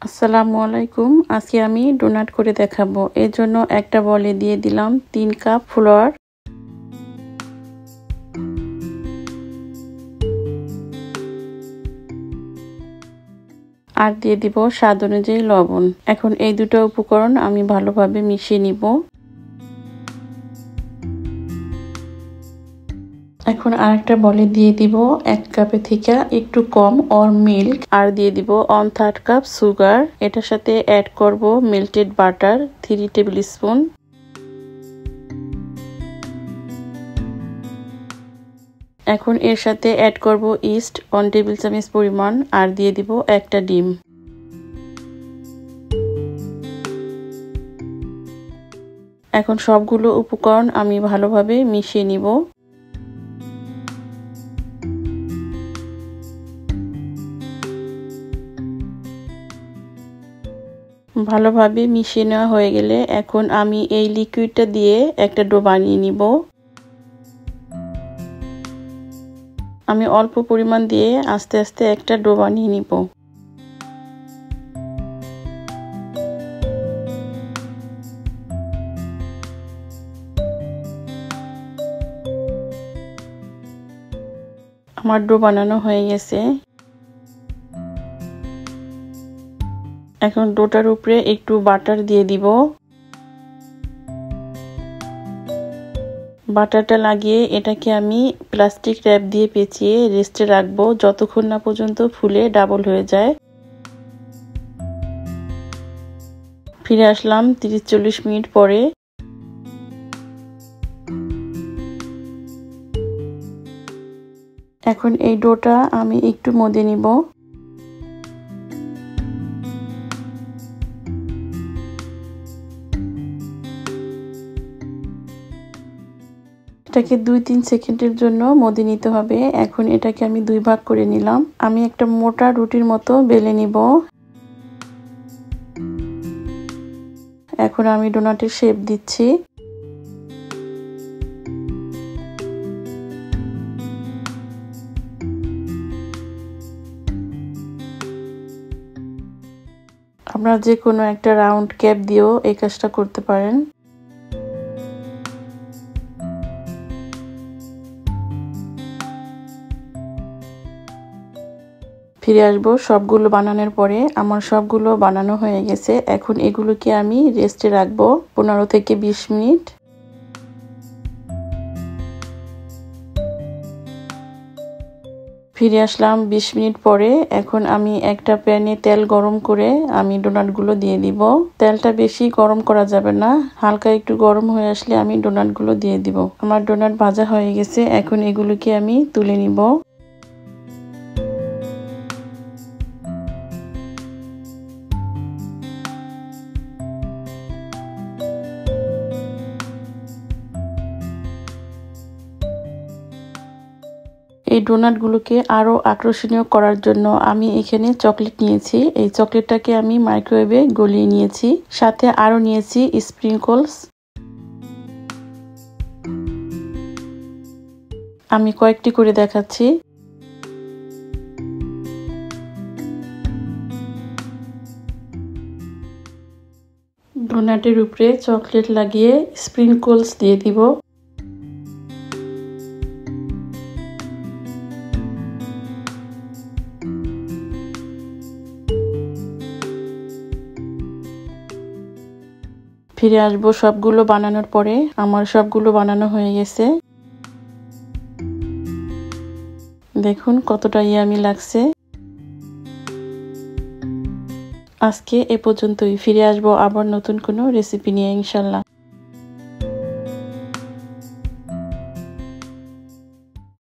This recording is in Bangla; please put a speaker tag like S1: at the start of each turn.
S1: আসসালামু আলাইকুম। আজকে আমি ডোনাট করে দেখাবো। এর জন্য একটা বলে দিয়ে দিলাম 3 কাপ ফ্লাওয়ার, আর দিয়ে দিব স্বাদ অনুযায়ী লবণ। এখন এই দুটো উপকরণ আমি ভালোভাবে মিশিয়ে নিব। এখন আরেকটা বলে দিয়ে দিব 1 কাপের থেকে একটু কম অর মিল্ক, আর দিয়ে দিব 1/3 কাপ সুগার। এটার সাথে অ্যাড করব মেল্টেড বাটার 3 টেবিল স্পুন। এখন এর সাথে অ্যাড করব ইস্ট 1 টেবিল চামচ পরিমাণ, আর দিয়ে দিব একটা ডিম। এখন সবগুলো উপকরণ আমি ভালোভাবে মিশিয়ে নিব। ভালোভাবে মিশিয়ে নেওয়া হয়ে গেলে এখন আমি এই লিকুইডটা দিয়ে একটা ডো বানিয়ে নিব। আমি অল্প পরিমাণ দিয়ে আস্তে আস্তে একটা ডো বানিয়ে নিব। আমার ডো বানানো হয়ে গেছে। এখন ডোটার উপরে একটু বাটার দিয়ে দিব। বাটারটা লাগিয়ে এটাকে আমি প্লাস্টিক র্যাপ দিয়ে পেঁচিয়ে রেস্টে রাখবো যতক্ষণ না পর্যন্ত ফুলে ডাবল হয়ে যায়। ফিরে আসলাম 30-40 মিনিট পরে। এখন এই ডোটা আমি একটু মদে নিব। এটাকে 2-3 সেকেন্ডের জন্য মদে নিতে হবে। এখন এটাকে আমি 2 ভাগ করে নিলাম। আমি একটা মোটা রুটির মতো বেলে নিব। এখন আমি ডোনাটের শেপ দিচ্ছি। আপনারা যে কোনো একটা রাউন্ড ক্যাপ দিয়েও এই কাজটা করতে পারেন। ফিরে আসবো সবগুলো বানানোর পরে। আমার সবগুলো বানানো হয়ে গেছে। এখন এগুলোকে আমি রেস্টে রাখবো 15 থেকে 20 মিনিট। ফিরে আসলাম 20 মিনিট পরে। এখন আমি একটা প্যানে তেল গরম করে আমি ডোনাটগুলো দিয়ে দিব। তেলটা বেশি গরম করা যাবে না, হালকা একটু গরম হয়ে আসলে আমি ডোনাটগুলো দিয়ে দিব। আমার ডোনাট ভাজা হয়ে গেছে। এখন এগুলোকে আমি তুলে নিব। এই ডোনাটগুলোকে আরো আকর্ষণীয় করার জন্য আমি এখানে চকলেট নিয়েছি। এই চকলেটটাকে আমি মাইক্রোওয়েভে গলিয়ে নিয়েছি। সাথে আরো নিয়েছি স্প্রিংকলস। আমি কয়েকটি করে দেখাচ্ছি। ডোনাটের উপরে চকলেট লাগিয়ে স্প্রিংকলস দিয়ে দিব। ফিরে আসবো সবগুলো বানানোর পরে। আমার সবগুলো বানানো হয়ে গেছে। দেখুন কতটা ইয়ামি লাগছে। আজকে এ পর্যন্তই। ফিরে আসবো আবার নতুন কোনো রেসিপি নিয়ে ইনশাল্লাহ।